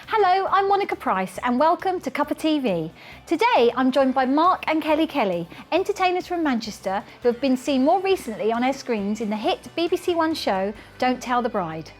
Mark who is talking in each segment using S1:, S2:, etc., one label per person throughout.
S1: Hello, I'm Monica Price and welcome to Cuppa TV. Today I'm joined by Mark and Kelly, entertainers from Manchester who have been seen more recently on our screens in the hit BBC One show Don't Tell the Bride.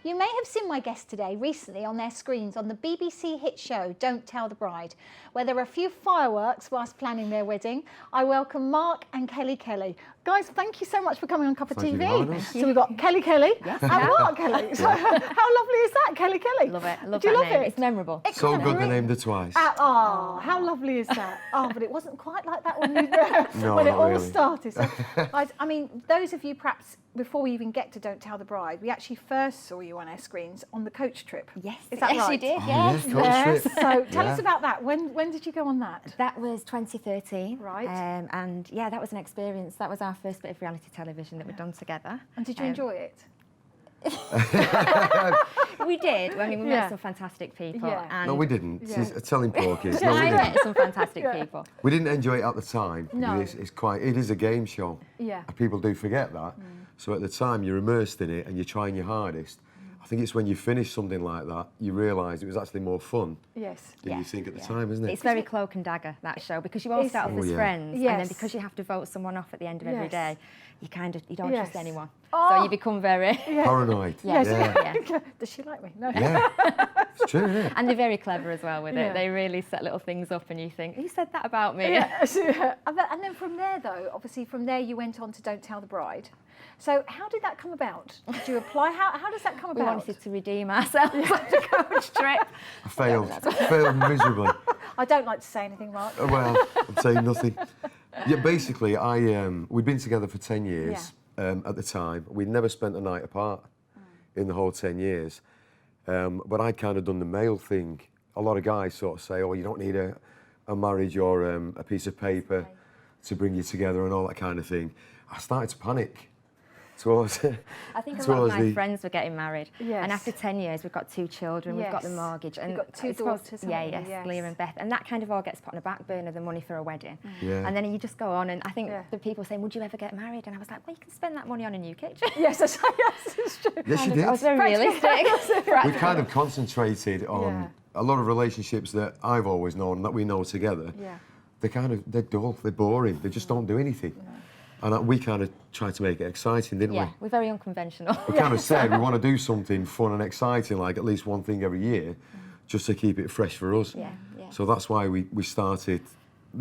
S1: You may have seen my guests today recently on their screens on the BBC hit show Don't Tell the Bride, where there were a few fireworks whilst planning their wedding. I welcome Mark and Kelly. Guys, thank you so much for coming on Cuppa TV. So we've got Kelly
S2: yes,
S1: and Mark Kelly. So how lovely is that, Kelly?
S2: Love it.
S1: Do you love it?
S2: It's memorable.
S3: So good they named her twice.
S1: Oh, how lovely is that? Oh, but it wasn't quite like that when it all
S3: really.
S1: started. So, guys, I mean, those of you perhaps, before we even get to Don't Tell the Bride, we actually first saw you on our screens on the coach trip.
S2: Yes,
S1: is that right?
S2: you did.
S3: Yes, coach trip.
S1: So tell us about that. When did you go on that?
S2: That was 2013.
S1: Right.
S2: And yeah, that was an experience. That was our first bit of reality television that we'd done together.
S1: And did you enjoy it?
S2: We did. I mean, we met some fantastic people.
S1: Yeah.
S2: And
S3: No, we didn't.
S1: Yeah.
S3: Telling porkies. No, we
S2: I
S3: didn't.
S2: met some fantastic people.
S3: We didn't enjoy it at the time.
S1: No.
S3: It is a game show.
S1: Yeah.
S3: And people do forget that. So at the time, you're immersed in it and you're trying your hardest. I think it's when you finish something like that, you realise it was actually more fun
S1: Yes.
S3: than you think at the time, isn't it?
S2: It's very cloak and dagger, that show, because you all start off as friends, and then because you have to vote someone off at the end of every day, you don't trust anyone. So you become very...
S3: Paranoid.
S2: Yeah.
S1: Does she like me? No.
S3: Yeah. It's true, isn't it?
S2: And they're very clever as well with it. They really set little things up and you think, who said that about me?
S1: And then from there, though, obviously from there you went on to Don't Tell the Bride. So how did that come about? Did you apply? How does that come about?
S2: We wanted to redeem ourselves on the coach trip.
S3: I failed. Failed miserably.
S1: I don't like to say anything, Mark.
S3: Well, I'm saying nothing. Yeah, basically, we'd been together for 10 years at the time. We'd never spent a night apart in the whole 10 years. But I'd kind of done the male thing. A lot of guys sort of say, oh, you don't need a marriage or a piece of paper to bring you together and all that kind of thing. I started to panic.
S2: I think a lot of my friends were getting married, and after 10 years we've got 2 children, we've got the mortgage, and
S1: you've got 2 daughters.
S2: Yes, Leah and Beth, and that kind of all gets put on the back burner, the money for a wedding.
S3: Yeah.
S2: And then you just go on, and I think the people saying, would you ever get married? And I was like, well, you can spend that money on a new kitchen.
S1: Yes, that's true.
S3: Yes, you did.
S2: I was very realistic.
S3: We kind of concentrated on a lot of relationships that I've always known, that we know together. They're dull, they're boring, they just don't do anything. And we kind of tried to make it exciting, didn't we?
S2: Yeah, we're very unconventional.
S3: We kind of said we want to do something fun and exciting, like at least one thing every year, just to keep it fresh for us. So that's why we started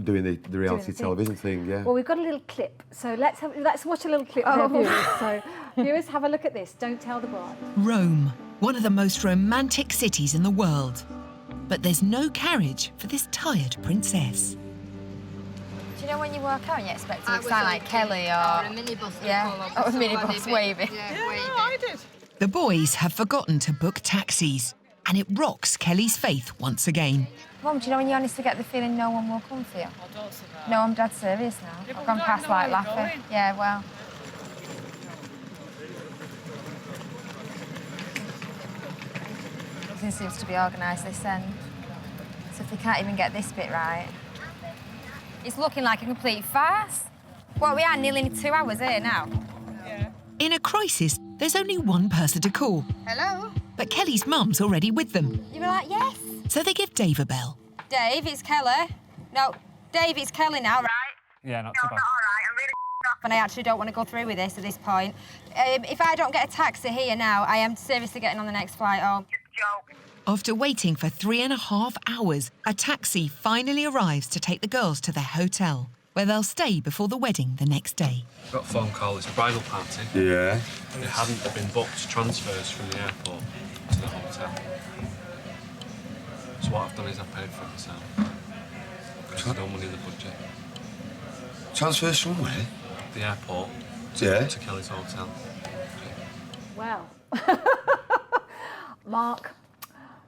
S3: doing the reality television thing,
S1: Well, we've got a little clip, so let's watch a little clip for viewers. So, viewers, have a look at this. Don't Tell the Bride.
S4: Rome, one of the most romantic cities in the world. But there's no carriage for this tired princess.
S2: Do you know when you walk out and you expect it to sound like Kelly or a minibus? A minibus waving.
S1: I did.
S4: The boys have forgotten to book taxis, and it rocks Kelly's faith once again.
S2: Mum, do you know when you honestly get the feeling no one will come for you?
S5: I don't say that.
S2: No, I'm dead serious now. I've gone past like laughing. Yeah, well. Everything seems to be organised this end. So if they can't even get this bit right. It's looking like a complete farce. Well, we are nearly 2 hours here now.
S4: In a crisis, there's only one person to call.
S2: Hello?
S4: But Kelly's mum's already with them.
S2: You were like, yes.
S4: So they give Dave a bell.
S2: Dave, it's Kelly. No, Dave, it's Kelly now, right?
S5: Yeah, not too bad.
S2: All right, I'm really off and I actually don't want to go through with this at this point. If I don't get a taxi here now, I am seriously getting on the next flight home. Just a joke.
S4: After waiting for 3.5 hours, a taxi finally arrives to take the girls to their hotel, where they'll stay before the wedding the next day.
S6: Got a phone call, it's a bridal party.
S3: Yeah.
S6: It hadn't been booked transfers from the airport to the hotel. So what I've done is I've paid for it myself. Because there's no money in the budget.
S3: Transfers from where?
S6: The airport to Kelly's hotel.
S1: Wow. Mark,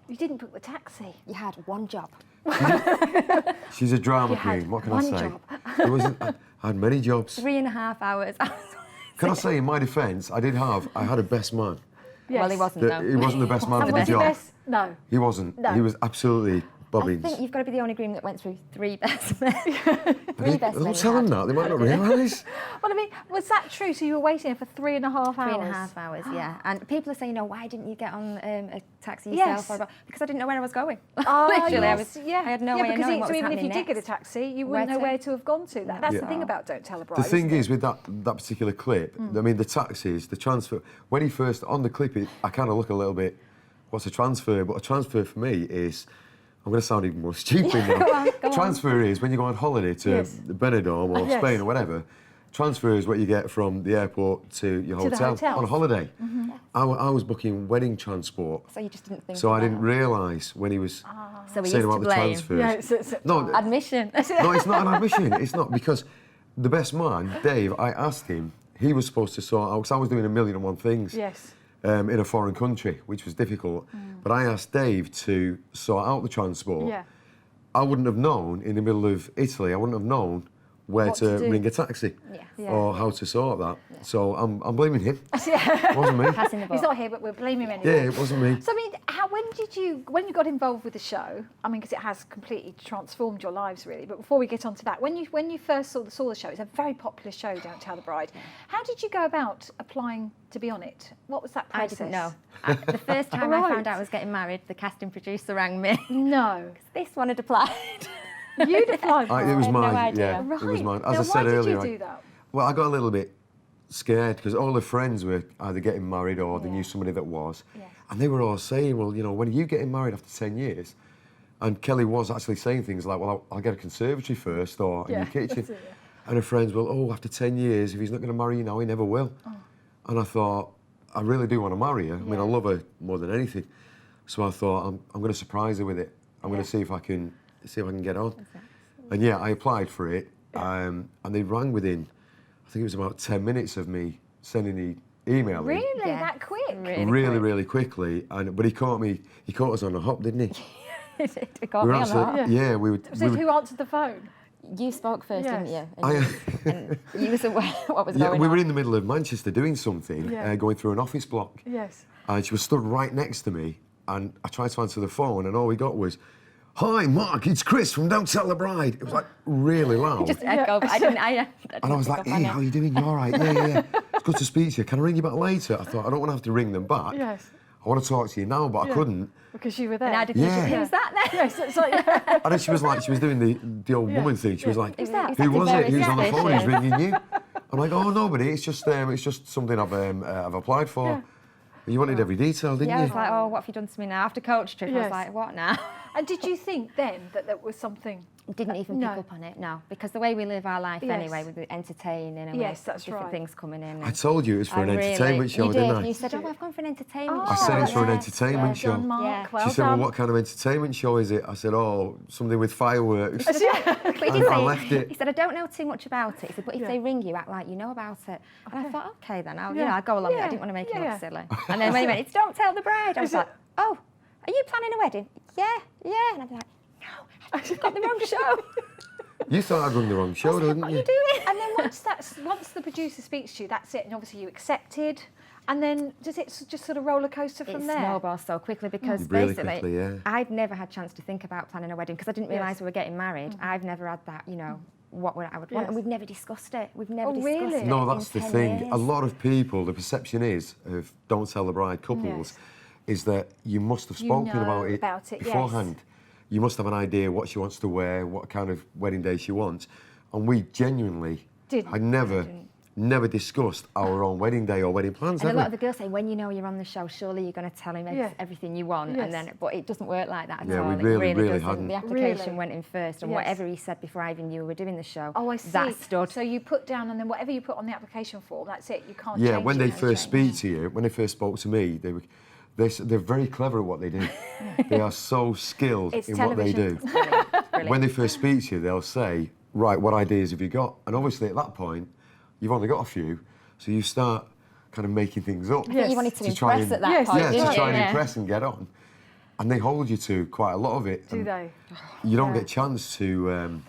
S1: you didn't book the taxi.
S2: You had one job.
S3: She's a drama
S1: You had
S3: queen, what can
S1: one
S3: I say?
S1: job.
S3: I had many jobs.
S2: 3.5 hours.
S3: Can I say, in my defence, I had a best man.
S1: Yes.
S2: Well, he wasn't, though.
S3: He wasn't the best man
S1: And
S3: for the
S1: was he
S3: job.
S1: best? No.
S3: He wasn't.
S1: No.
S3: He was absolutely
S2: I
S3: bobbins.
S2: think you've got to be the only groom that went through 3 best men. 3 best men.
S3: Don't tell them that. They might not realise.
S1: Well, I mean, was that true? So you were waiting for 3.5 hours?
S2: 3.5 hours, yeah. And people are saying, why didn't you get on a taxi
S1: Yes.
S2: yourself? Because I didn't know where I was going.
S1: Oh,
S2: Literally,
S1: yes.
S2: I had no way of
S1: because
S2: knowing what
S1: so
S2: was
S1: even if you
S2: happening
S1: did get a
S2: next.
S1: taxi, you wouldn't
S2: Where
S1: know
S2: to?
S1: where to have gone to. That's the
S3: Yeah.
S1: thing about Don't Tell the Bride.
S3: The thing
S1: isn't
S3: is,
S1: it?
S3: with that particular clip, I mean, the taxis, the transfer, when he first, on the clip, I kind of look a little bit, what's a transfer? But a transfer for me is, I'm going to sound even more stupid now.
S2: Go on.
S3: Transfer is when you go on holiday to
S1: Yes.
S3: Benidorm or
S1: Yes.
S3: Spain or whatever. Transfer is what you get from the airport to your
S1: To the
S3: hotel
S1: hotels.
S3: on holiday. I was booking wedding transport,
S2: So you just didn't think
S3: so I
S2: about
S3: didn't realise when he was
S2: So we
S3: saying
S2: used
S3: about
S2: to
S3: the
S2: blame.
S3: transfers.
S1: Yeah, so,
S3: No,
S2: Admission.
S3: no, it's not an admission. It's not, because the best man, Dave, I asked him, he was supposed to sort out, because I was doing 1,000,001 things
S1: yes.
S3: in a foreign country, which was difficult. But I asked Dave to sort out the transport.
S1: Yeah.
S3: I wouldn't have known, in the middle of Italy, I wouldn't have known where
S1: What
S3: to
S1: to do.
S3: ring a taxi
S2: Yeah.
S3: or how to sort that. So I'm blaming him. It wasn't me.
S2: Passing the
S1: He's
S2: ball.
S1: not here, but we'll blame him
S3: Yeah,
S1: anyway.
S3: it wasn't me.
S1: So I mean, when you got involved with the show? I mean, because it has completely transformed your lives, really. But before we get on to that, when you first saw the show, it's a very popular show, Don't Tell the Bride. How did you go about applying to be on it? What was that
S2: I
S1: process?
S2: didn't know. The first time
S1: Right.
S2: I found out I was getting married, the casting producer rang me.
S1: No,
S2: This one had applied.
S1: you'd applied for
S3: It was
S2: I had no
S3: mine.
S2: idea.
S3: Yeah,
S1: Right.
S3: it was mine. As
S1: Now,
S3: I
S1: why
S3: said
S1: did
S3: earlier,
S1: you do that?
S3: well, I got a little bit scared because all the friends were either getting married or they
S1: Yeah.
S3: knew somebody that was.
S1: Yes.
S3: And they were all saying, well, when are you getting married after 10 years? And Kelly was actually saying things like, well, I'll get a conservatory first or a
S1: Yeah,
S3: new kitchen.
S1: that's it, yeah.
S3: And her friends, well, after 10 years, if he's not going to marry you now, he never will. And I thought, I really do want to marry her. I mean, I
S1: Yeah.
S3: love her more than anything. So I thought, I'm going to surprise her with it. I'm going
S1: Yeah.
S3: to see if I can get on. And yeah, I applied for it, and they rang within, I think it was about 10 minutes of me sending the email in.
S1: Really,
S2: Yeah.
S1: that quick?
S3: Really quickly. But he caught us on a hop, didn't he?
S2: It got me on the hop.
S3: yeah, we were.
S1: So who answered the phone?
S2: You spoke first, didn't
S1: Yes.
S2: you? And you was aware what was
S3: Yeah,
S2: going
S3: we
S2: on.
S3: were in the middle of Manchester doing something,
S1: Yeah.
S3: going through an office block.
S1: Yes.
S3: And she was stood right next to me, and I tried to answer the phone, and all we got was, "Hi, Mark, it's Chris from Don't Tell the Bride." It was like really loud.
S2: Just echo, but I didn't.
S3: And I was like, "Hey, how are you doing? You all right? Yeah. It's good to speak to you. Can I ring you back later?" I thought, I don't want to have to ring them back.
S1: Yes.
S3: I want to talk to you now, but I couldn't.
S1: Because you were there.
S2: And I didn't.
S3: Yeah.
S2: Who's that then?
S1: Yes, it's like,
S3: And then she was doing the old woman thing. She was like,
S2: Who's that?
S3: "Who was it?
S2: Very
S3: Who's on the
S2: selfish,
S3: phone? Who's
S2: yes.
S3: ringing you?" I'm like, "Oh, nobody. It's just something I've applied for."
S1: Yeah.
S3: You wanted every detail, didn't
S2: Yeah, I
S3: you?
S2: was like, what have you done to me now? After coach trip, I
S1: Yes.
S2: was like, what now?
S1: and did you think then that there was something?
S2: Didn't even
S1: No.
S2: pick up on it, no. Because the way we live our life
S1: Yes.
S2: anyway, with the entertaining and
S1: Yes,
S2: with
S1: that's
S2: different
S1: right.
S2: things coming in.
S3: I told you it was for an entertainment show,
S2: you
S3: didn't
S2: did.
S3: I?
S2: You said, I've gone for an entertainment
S1: Oh,
S2: show.
S3: I said it's for an
S2: Yeah.
S3: entertainment
S1: Well
S3: show.
S1: done, Mark.
S2: Yeah.
S1: Well
S3: She said,
S1: done.
S3: "Well, what kind of entertainment show is it?" I said, "Oh, something with fireworks."
S2: But he did
S3: I
S2: say,
S3: left it.
S2: he said, I don't know too much about it. He said, but if
S1: Yeah.
S2: they ring you, act like you know about it. And I thought, okay then, I'll
S1: Yeah.
S2: I'll go along with it.
S1: Yeah.
S2: I didn't want to make it
S1: Yeah.
S2: look silly. And then when he went, it's Don't Tell the Bride, I was
S1: Is it-
S2: like, oh, are you planning a wedding? Yeah. And I'm like, no, you've got the wrong show.
S3: You thought I'd run the wrong show, didn't
S2: What are
S3: you?
S2: you doing?
S1: And then once the producer speaks to you, that's it. And obviously you accepted. And then does it just sort of roller coaster from
S2: It
S1: there?
S2: snowballs so quickly because
S3: Really
S2: basically
S3: quickly, yeah.
S2: I'd never had chance to think about planning a wedding because I didn't realise
S1: Yes.
S2: we were getting married. I've never had that, what I would want.
S1: Yes.
S2: And we've never discussed it. We've never
S1: Oh,
S2: discussed
S1: really?
S2: it.
S3: No,
S2: in
S3: that's the
S2: 10
S3: thing.
S2: years.
S3: A lot of people, the perception is of Don't Tell the Bride couples,
S1: Yes.
S3: is that you must have
S1: You
S3: spoken
S1: know
S3: about
S1: about it, yes.
S3: beforehand. You must have an idea what she wants to wear, what kind of wedding day she wants, and we genuinely
S1: Didn't.
S3: had never discussed our own wedding day or wedding plans.
S2: And a
S3: had
S2: lot
S3: we?
S2: of the girls say, when you know you're on the show, surely you're going to tell him
S1: Yeah.
S2: everything you want.
S1: Yes.
S2: But it doesn't work like that at
S3: Yeah,
S2: all.
S3: we
S2: It
S3: really
S2: doesn't.
S3: hadn't.
S2: The application
S1: Really?
S2: went in first, and
S1: Yes.
S2: whatever he said before I even knew we were doing the show,
S1: Oh, I see.
S2: that stood.
S1: So you put down, and then whatever you put on the application form, that's it. You can't
S3: Yeah,
S1: change
S3: when
S1: it.
S3: they
S1: No
S3: first
S1: change.
S3: speak to you, when they first spoke to me, they're very clever at what they do. They are so skilled
S1: It's
S3: in what they do.
S1: television.
S2: Brilliant.
S3: When they first speak to you, they'll say, "Right, what ideas have you got?" And obviously at that point, you've only got a few, so you start kind of making things up.
S2: I think you wanted to
S3: try
S2: impress
S3: and-
S2: at that
S1: Yes,
S2: point,
S3: Yeah,
S2: didn't
S3: to
S2: you?
S3: try and
S2: Yeah.
S3: impress and get on. And they hold you to quite a lot of it.
S1: Do
S3: and
S1: they?
S3: You don't
S1: Yeah.
S3: get a chance
S1: To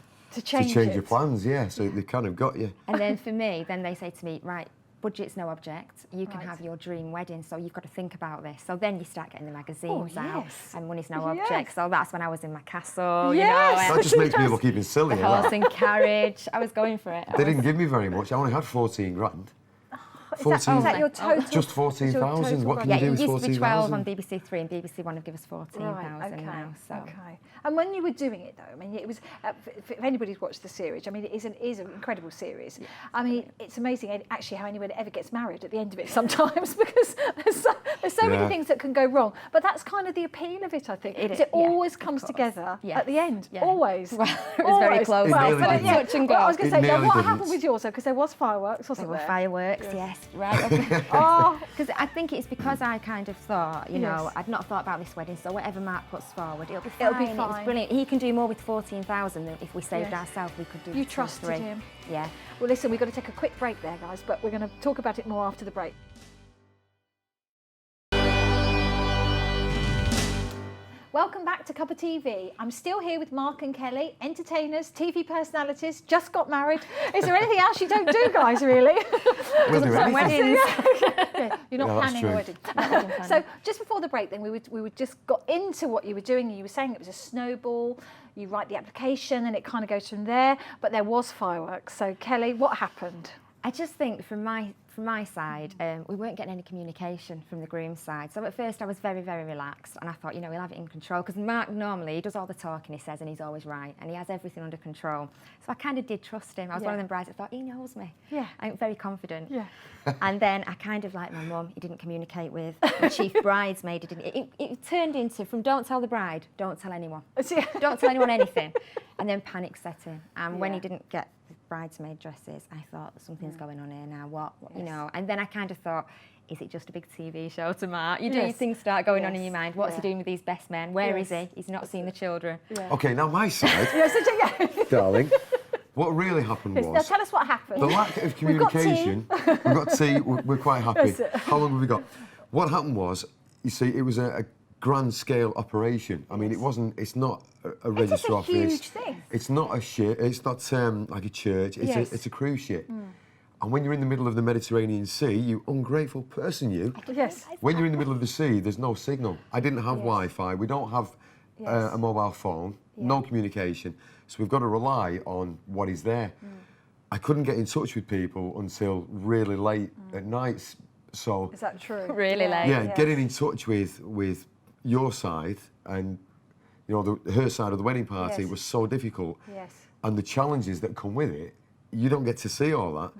S1: change
S3: your
S1: it.
S3: plans, yeah, so they kind of got you.
S2: And then for me, then they say to me, right, budget's no object. You can
S1: Right.
S2: have your dream wedding, so you've got to think about this. So then you start getting the magazines out,
S1: yes.
S2: and money's no
S1: Yes.
S2: object. So that's when I was in my castle,
S1: Yes.
S2: you know,
S3: That just makes me look even
S2: the
S3: sillier.
S2: horse
S3: that.
S2: and carriage. I was going for it.
S3: They didn't give me very much. I only had 14 grand. 14.
S1: Is that your total?
S3: Just 14,000. What can
S2: Yeah,
S3: you do
S2: it
S3: with
S2: used to be 12 on
S3: 14,000?
S2: BBC Three, and BBC One have given us 14,000 now. So.
S1: Okay. And when you were doing it, though, I mean, it was. If anybody's watched the series, I mean, it is an incredible series. I mean, it's amazing actually how anyone ever gets married at the end of it sometimes because there's so many
S3: Yeah.
S1: things that can go wrong. But that's kind of the appeal of it, I think.
S2: It
S1: is
S2: is,
S1: it
S2: yeah,
S1: always
S2: of
S1: comes
S2: course.
S1: together
S2: Yes,
S1: at the end.
S2: yeah.
S1: Always.
S2: Well, it was very
S1: Always.
S2: close.
S3: It
S1: Well,
S3: nearly
S1: but
S3: didn't.
S1: yeah,
S2: Touch and
S1: well, I
S2: go.
S1: was going
S3: It
S1: to say, now
S3: nearly
S1: what
S3: didn't.
S1: happened with yours, though? Because there was fireworks, wasn't
S2: There were
S1: there?
S2: fireworks, yes, right.
S1: Oh,
S2: Because I think it's because I kind of thought, you know,
S1: Yes.
S2: I'd not thought about this wedding, so whatever Mark puts forward, it'll be fine.
S1: It'll be
S2: It was
S1: fine.
S2: brilliant. He can do more with 14,000 than if we saved
S1: Yes.
S2: ourselves, we could do
S1: you
S2: with 2 or
S1: trusted
S2: 3.
S1: him.
S2: Yeah.
S1: Well, listen, we've got to take a quick break there, guys, but we're going to talk about it more after the break. Welcome back to Cuppa TV. I'm still here with Mark and Kelly, entertainers, TV personalities, just got married. Is there anything else you don't do, guys, really?
S3: We'll do anything.
S2: Weddings.
S1: Yeah, you're not
S3: Yeah, that's
S1: planning
S3: true.
S1: a wedding. So just before the break then, we would just got into what you were doing. You were saying it was a snowball. You write the application and it kind of goes from there, but there was fireworks. So Kelly, what happened?
S2: I just think from my side, we weren't getting any communication from the groom's side. So at first I was very, very relaxed and I thought, you know, we'll have it in control. Because Mark normally, he does all the talking, he says, and he's always right. And he has everything under control. So I kind of did trust him. I was one of them brides that thought, he knows me.
S1: Yeah.
S2: I'm very confident.
S1: Yeah.
S2: And then I kind of like my mum, he didn't communicate with. The chief bridesmaid, he didn't. It turned into, from don't tell the bride, don't tell anyone. Don't tell anyone anything. And then panic set in. And when he
S1: Yeah.
S2: didn't get the bridesmaid dresses, I thought something's going on here now. What you know? And then I kind of thought, is it just a big TV show to Mark? You do
S1: Yes.
S2: things start going on in
S1: Yes.
S2: your mind. What's
S1: Yeah.
S2: he doing with these best men? Where is
S1: Yes.
S2: he? He's not seen the children.
S3: Okay, now my side,
S1: Yeah.
S3: darling. What really happened
S1: Now
S3: was
S1: tell us what happened.
S3: the lack of
S1: We've got tea.
S3: communication. We've got tea. We're quite happy.
S1: That's it.
S3: How long have we got? What happened was, you see, it was a grand scale operation. I mean, it wasn't. It's not a register
S1: a
S3: office.
S1: huge thing.
S3: It's not a ship. It's not like a church. It's
S1: Yes.
S3: it's a cruise ship. And when you're in the middle of the Mediterranean Sea, you ungrateful person, you.
S1: Yes.
S3: When you're in the middle of the sea, there's no signal. I didn't have Wi-Fi. We don't have
S1: Yes.
S3: a mobile phone. No communication. So we've got to rely on what is there. I couldn't get in touch with people until really late at night. So
S1: Is that true?
S2: Really late.
S3: yeah,
S1: Yes.
S3: getting in touch with your side and her side of the wedding party
S1: Yes.
S3: was so difficult.
S1: Yes.
S3: And the challenges that come with it, you don't get to see all that.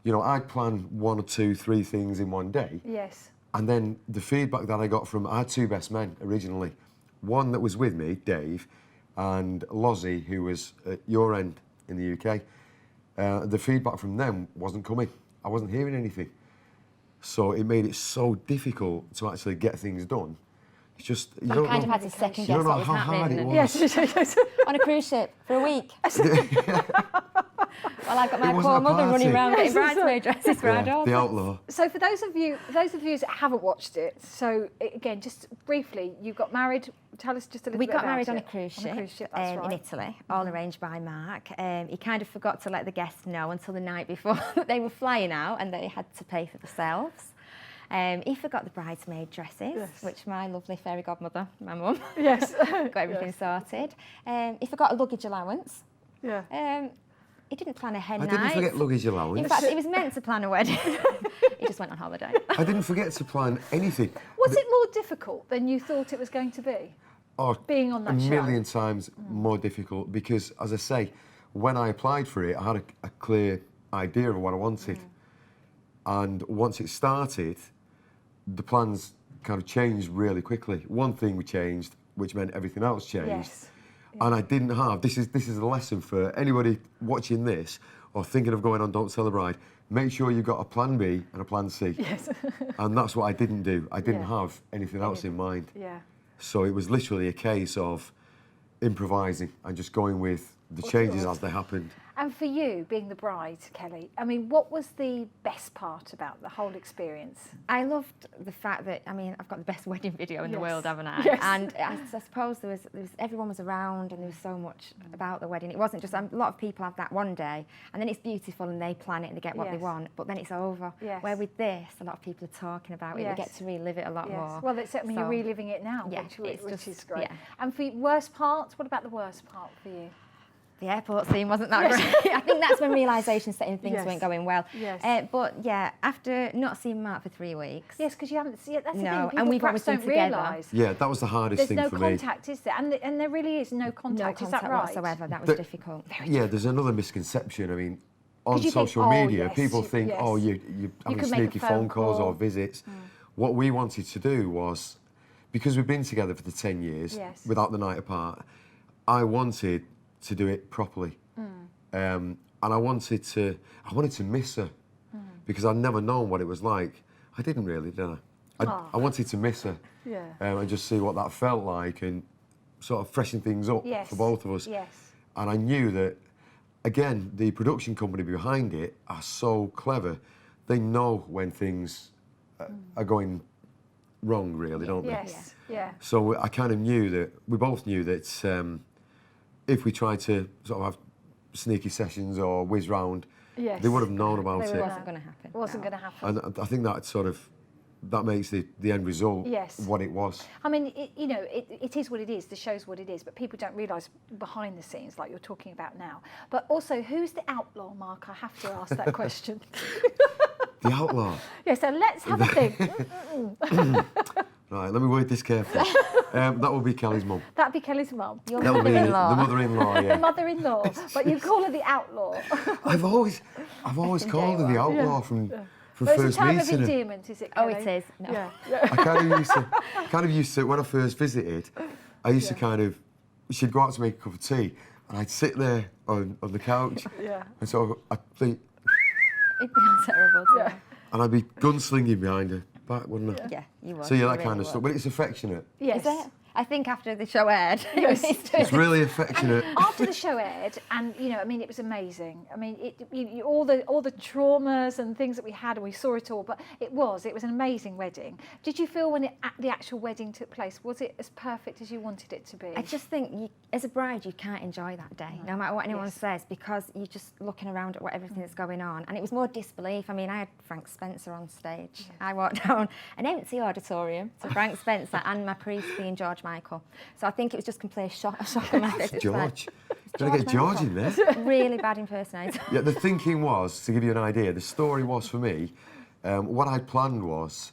S3: You know, I'd plan 1 or 2, 3 things in one day.
S1: Yes.
S3: And then the feedback that I got from, I had 2 best men originally. One that was with me, Dave, and Lozzie, who was at your end in the UK. The feedback from them wasn't coming. I wasn't hearing anything. So it made it so difficult to actually get things done. It's just, you
S2: I
S3: don't
S2: kind of
S3: know,
S2: had to second
S3: you
S2: guess
S3: don't know
S2: what was
S3: how hard
S2: happening.
S3: it was.
S1: Yes. Yes.
S2: On a cruise ship for a week. Well, I've got my
S3: It wasn't
S2: poor
S3: a
S2: mother running
S3: party.
S2: around getting
S1: Yes,
S2: bridesmaid dresses for our
S3: Yeah,
S2: daughter.
S3: the outlaw.
S1: So for those of you that haven't watched it, so again, just briefly, you got married. Tell us just a little
S2: We
S1: bit
S2: got
S1: about
S2: married on a
S1: it.
S2: cruise
S1: On
S2: ship,
S1: a cruise ship, that's
S2: in
S1: right.
S2: Italy, all arranged by Mark. He kind of forgot to let the guests know until the night before that they were flying out and they had to pay for themselves. He forgot the bridesmaid dresses,
S1: Yes.
S2: which my lovely fairy godmother, my mum,
S1: Yes.
S2: got everything sorted. He forgot a luggage allowance.
S1: Yeah.
S2: He didn't plan a hen
S3: I
S2: night.
S3: didn't forget luggage
S2: In
S3: allowance.
S2: fact, he was meant to plan a wedding. He just went on holiday.
S3: I didn't forget to plan anything.
S1: Was it more difficult than you thought it was going to be?
S3: Oh,
S1: Being on that
S3: a
S1: show?
S3: million times more difficult because, as I say, when I applied for it, I had a clear idea of what I wanted. And once it started, the plans kind of changed really quickly. One thing we changed, which meant everything else changed.
S1: Yes.
S3: And I didn't have, this is a lesson for anybody watching this or thinking of going on Don't Tell the Bride, make sure you've got a plan B and a plan C.
S1: Yes.
S3: And that's what I didn't do. I didn't
S1: Yeah.
S3: have anything else in mind.
S1: Yeah.
S3: So it was literally a case of improvising and just going with the changes as they happened.
S1: And for you, being the bride, Kelly, I mean, what was the best part about the whole experience?
S2: I loved the fact that, I mean, I've got the best wedding video in the
S1: Yes.
S2: world, haven't I?
S1: Yes.
S2: And I suppose there was everyone was around and there was so much about the wedding. It wasn't just, a lot of people have that one day and then it's beautiful and they plan it and they get what they
S1: Yes.
S2: want, but then it's over.
S1: Yes.
S2: Where with this, a lot of people are talking about it.
S1: Yes.
S2: We get to relive it a lot more.
S1: Well, I mean, you're
S2: So,
S1: reliving it now,
S2: yeah,
S1: which
S2: it's just-
S1: is great.
S2: yeah.
S1: And for you, worst part, what about the worst part for you?
S2: The airport scene wasn't that great. I think that's when realisation set in, things
S1: Yes.
S2: weren't going well.
S1: Yes.
S2: But yeah, after not seeing Mark for 3 weeks.
S1: Yes, because you haven't seen it. That's the
S2: No,
S1: thing.
S2: and
S1: People
S2: we've
S1: perhaps
S2: always
S1: don't
S2: been together.
S1: realise.
S3: Yeah, that was the hardest
S1: There's
S3: thing
S1: no
S3: for
S1: contact, is there? And there really is no
S2: No
S1: contact. Is that
S2: contact
S1: right?
S2: whatsoever. That was
S3: The-
S2: difficult.
S3: me. Yeah, there's another misconception. I mean, on
S1: you think,
S3: social
S1: oh,
S3: media,
S1: yes,
S3: people think,
S1: yes.
S3: oh, you're having
S1: could make a
S3: sneaky
S1: phone
S3: phone calls
S1: call.
S3: or visits. What we wanted to do was, because we've been together for the 10 years,
S1: Yes.
S3: without the night apart, I wanted to do it properly. And I wanted to miss her because I'd never known what it was like. I didn't really, did I? I wanted to miss her
S1: Yeah.
S3: and just see what that felt like and sort of freshen things up
S1: Yes.
S3: for both of us.
S1: Yes.
S3: And I knew that, again, the production company behind it are so clever. They know when things are going wrong, really, don't they?
S1: Yes. Yeah.
S3: So I kind of knew that, we both knew that if we tried to sort of have sneaky sessions or whiz round,
S1: Yes.
S3: they would have known about
S1: They
S3: it.
S1: would
S2: It wasn't going to happen.
S1: It wasn't
S2: no.
S1: going to happen.
S3: And I think that sort of, that makes the end result
S1: Yes.
S3: what it was.
S1: I mean, it is what it is. The show's what it is, but people don't realise behind the scenes, like you're talking about now. But also, who's the outlaw, Mark? I have to ask that question.
S3: The outlaw.
S1: Yeah, so let's have a think.
S3: Right, let me word this carefully. That would be Kelly's mum.
S1: That'd be Kelly's mum.
S2: Your
S3: That would be the
S2: mother-in-law.
S3: mother-in-law,
S1: The
S3: yeah.
S1: mother-in-law, but you call her the outlaw.
S3: I've always called her the outlaw from
S1: But it's a
S3: first
S1: term of
S3: meeting her.
S1: endearment, is it,
S2: Oh,
S1: Kelly?
S2: it is. No.
S1: Yeah.
S3: I kind of used to, when I first visited, I used to kind of, she'd go out to make a cup of tea, and I'd sit there on the couch,
S1: Yeah.
S3: and so I'd think,
S2: It feels terrible. To
S1: Yeah.
S3: and I'd be gunslinging behind her back, wouldn't I?
S2: Yeah, you would.
S3: So yeah,
S2: you
S3: that
S2: really
S3: kind of
S2: would.
S3: stuff. But it's affectionate.
S1: Yes.
S2: Is it? I think after the show aired,
S1: Yes.
S3: It's really affectionate.
S1: After the show aired, and I mean, it was amazing. I mean, all the traumas and things that we had, and we saw it all. But it was an amazing wedding. Did you feel when the actual wedding took place, was it as perfect as you wanted it to be?
S2: I just think, as a bride, you can't enjoy that day, no matter what anyone
S1: Yes.
S2: says, because you're just looking around at everything that's going on. And it was more disbelief. I mean, I had Frank Spencer on stage. I walked down an empty auditorium to Frank Spencer and my priest being George Michael. So I think it was just complete shock on my face. It's like,
S3: George. Gotta get George in there.
S2: really bad impersonator.
S3: Yeah, the thinking was, to give you an idea, the story was for me, what I planned was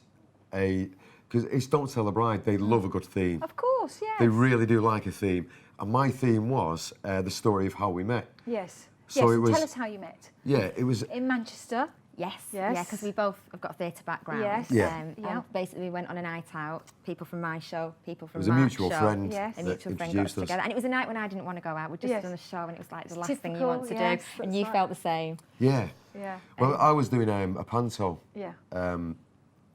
S3: because it's Don't Tell the Bride, they love a good theme.
S1: Of course, yes.
S3: They really do like a theme. And my theme was the story of how we met.
S1: Yes.
S3: So
S1: yes.
S3: it was-
S1: Tell us how you met.
S3: Yeah, it was,
S1: In Manchester.
S2: Yes,
S1: Yes.
S2: yeah, because we both have got a theatre background.
S1: Yes.
S3: Yeah.
S1: Yeah.
S2: And basically we went on a night out, people from my show, people from
S3: it was a
S2: Mark's
S3: mutual
S2: show.
S3: friend
S1: Yes.
S2: A
S3: that
S2: mutual friend got us
S3: introduced us.
S2: together. And it was a night when I didn't want to go out. We'd just
S1: Yes.
S2: done a show and it was like the
S1: It's
S2: last thing you want to
S1: typical, yes,
S2: do. And
S1: that's
S2: you
S1: right.
S2: felt the same.
S3: Yeah.
S1: Yeah.
S3: Well, I was doing a panto.
S1: Yeah.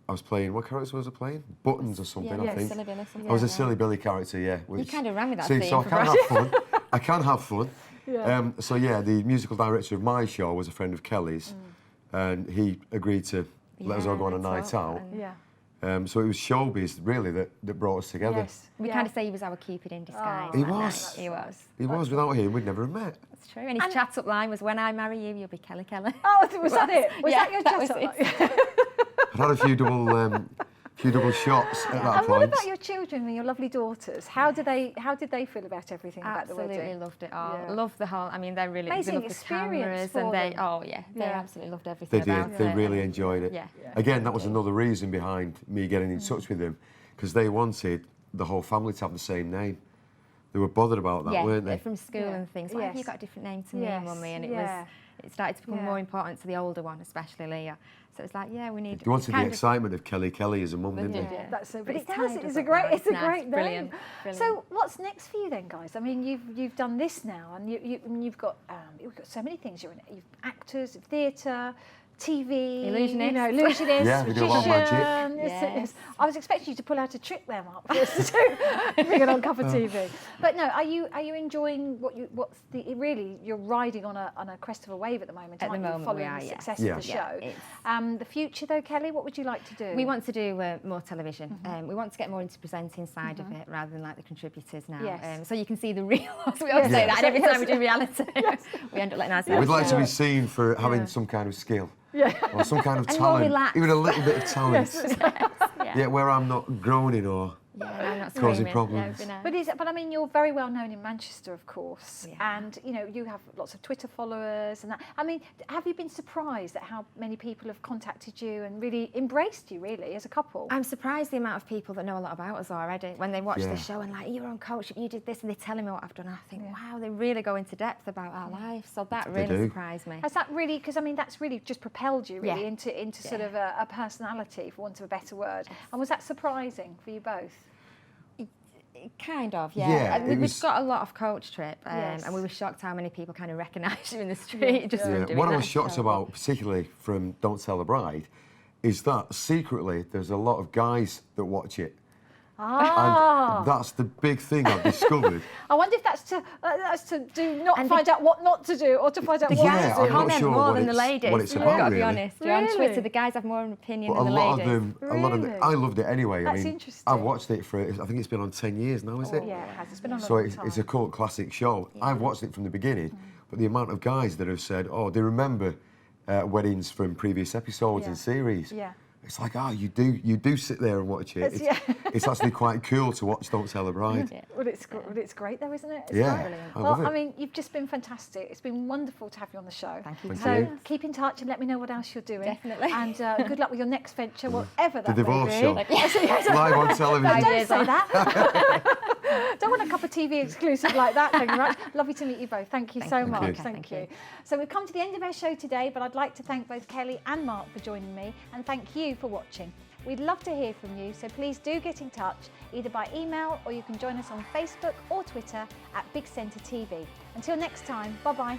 S3: I was playing, what character was I playing? Buttons or something,
S2: Yeah,
S3: I think.
S2: Silly Billy, something
S3: I was a
S2: like that.
S3: Silly Billy character, yeah.
S2: You kind of ran with that
S3: See,
S2: theme
S3: so I
S2: for
S3: can
S2: Brad.
S3: have fun. I can have fun.
S1: Yeah.
S3: So yeah, the musical director of my show was a friend of Kelly's, and he agreed to let us all go on a night out.
S1: Yeah.
S3: So it was showbiz really that brought us together.
S1: Yes.
S2: We
S1: yeah.
S2: kind of say he was our Cupid in disguise.
S1: Oh,
S3: He
S2: that night.
S3: was.
S2: He was.
S3: He was. Without him, we'd never have met.
S2: That's true. And his chat-up line was, when I marry you, you'll be Kelly Kelly.
S1: Oh, was that it? Was
S2: Yeah,
S1: that your
S2: that was
S1: chat-up?
S3: I'd had a few double shots at that
S1: And what
S3: point.
S1: about your children and your lovely daughters? How did they feel about everything about the
S2: Absolutely
S1: wedding?
S2: loved it all.
S1: Yeah.
S2: Love the whole. I mean, they really
S1: Amazing
S2: they love the
S1: experience
S2: cameras
S1: for
S2: and they.
S1: them.
S2: Oh yeah, they
S1: Yeah.
S2: absolutely loved
S3: They
S2: everything about
S3: did. They
S2: it.
S3: really
S2: and-
S3: enjoyed it.
S2: Yeah.
S3: Again, that was another reason behind me getting in touch with them, because they wanted the whole family to have the same name. They were bothered about that,
S2: Yeah,
S3: weren't they?
S2: from school
S1: Yeah.
S2: and things. Why have you
S1: Yes.
S2: got a different name to me,
S1: Yes,
S2: mummy? And it
S1: yeah.
S2: was. It started to become
S1: Yeah.
S2: more important to the older one, especially Leah. So it's like, yeah, we need.
S3: They wanted the
S2: kind of-
S3: excitement of Kelly Kelly as a mum, didn't
S2: They
S3: they?
S2: did.
S1: Yeah, that's so.
S2: But
S1: But it
S2: it's
S1: does.
S2: tied
S1: It's
S2: us
S1: a
S2: up
S1: great.
S2: nice.
S1: It's a
S2: Nice,
S1: great name.
S2: brilliant,
S1: So
S2: brilliant.
S1: what's next for you then, guys? I mean, you've done this now, and you've got so many things. You've actors, theatre, TV,
S2: Illusionist.
S1: you know, illusionist,
S3: Yeah, we do a lot of magic.
S1: magician.
S2: Yes.
S1: I was expecting you to pull out a trick there, Mark, for us to do, bring it on Cuppa TV. But no, are you enjoying really, you're riding on a crest of a wave at the moment,
S2: At the
S1: aren't you,
S2: moment we
S1: following
S2: are,
S1: the
S2: yes.
S1: success
S3: Yeah.
S1: of the
S2: Yeah,
S1: show.
S2: it's-
S1: The future though, Kelly, what would you like to do?
S2: We want to do more television. We want to get more into presenting side of it rather than like the contributors now.
S1: Yes.
S2: So you can see the real us. We always
S1: Yes.
S2: say that, and every
S1: Yes.
S2: time we do reality, we end up letting ourselves
S3: We'd like to
S2: down.
S3: be seen for having some kind of skill.
S1: Yeah.
S3: Or some kind of
S2: And more
S3: talent.
S2: relaxed.
S3: Even a little bit of talent.
S2: Yeah.
S3: Yeah, where I'm not groaning or
S2: Yeah, I'm not
S3: causing
S2: screaming.
S3: problems.
S2: Yeah,
S1: But I mean, you're very well known in Manchester, of course,
S2: Yeah.
S1: and you know you have lots of Twitter followers and that. I mean, have you been surprised at how many people have contacted you and really embraced you, really, as a couple?
S2: I'm surprised the amount of people that know a lot about us already. When they watch
S3: Yeah.
S2: the show and like, you're on coach, you did this, and they tell me what I've done, I think, wow, they really go into depth about our lives. So that
S3: They
S2: really
S3: do.
S2: surprised me.
S1: Has that really? Because I mean, that's really just propelled you really
S2: Yeah.
S1: into sort of a personality, for want of a better word. And was that surprising for you both?
S2: Kind of, yeah.
S3: Yeah,
S2: And
S3: it
S2: we've
S3: was-
S2: got a lot of coach trip,
S1: Yes.
S2: and we were shocked how many people kind of recognised you in the street. Just from
S3: Yeah,
S2: doing
S3: what I
S2: that
S3: was shocked
S2: show.
S3: about, particularly from Don't Tell the Bride, is that secretly there's a lot of guys that watch it.
S1: Ah,
S3: And that's the big thing I've discovered.
S1: I wonder if that's to do not
S2: And
S1: find out what not to do, or to find out
S2: The
S1: what
S3: Yeah,
S2: guys
S1: to do.
S3: I'm not
S2: comment
S3: sure
S2: more
S3: what
S2: than the
S3: it's-
S2: ladies.
S3: what it's
S2: We've
S3: about,
S2: got to be
S3: really.
S2: honest. You're on
S1: Really?
S2: Twitter, the guys have more of an opinion
S3: But a
S2: than the
S3: lot
S2: ladies.
S3: of them, a lot of them,
S1: Really?
S3: I loved it anyway.
S1: That's
S3: I mean,
S1: interesting.
S3: I've watched it for, I think it's been on 10 years now, is it?
S1: Yeah, it has. It's been on a
S3: So
S1: long
S3: it's
S1: time.
S3: a cult classic show. I've watched it from the beginning, but the amount of guys that have said, oh, they remember weddings from previous episodes
S1: Yeah.
S3: and series.
S1: Yeah.
S3: It's like, you do sit there and watch it.
S1: It's-
S3: It's actually quite cool to watch Don't Tell the Bride.
S2: Yeah.
S1: Well, it's great though, isn't it? It's
S3: Yeah,
S1: great.
S3: I
S1: Well,
S3: love it.
S1: I mean, you've just been fantastic. It's been wonderful to have you on the show.
S2: Thank you.
S3: Thank
S1: So
S3: you.
S1: keep in touch and let me know what else you're doing.
S2: Definitely.
S1: And good luck with your next venture, whatever
S3: The
S1: that may
S3: divorce
S1: be.
S3: show. Live on television.
S1: Don't
S2: Ideas
S1: say
S2: on.
S1: that. Don't want a Cuppa TV exclusive like that. Thank you very much. Lovely to meet you both. Thank you so
S2: you.
S1: much.
S3: Thank
S2: you.
S1: Thank
S2: Thank
S1: you.
S2: you.
S1: So we've come to the end of our show today, but I'd like to thank both Kelly and Mark for joining me, and thank you for watching. We'd love to hear from you, so please do get in touch, either by email or you can join us on Facebook or Twitter at Big Centre TV. Until next time, bye-bye.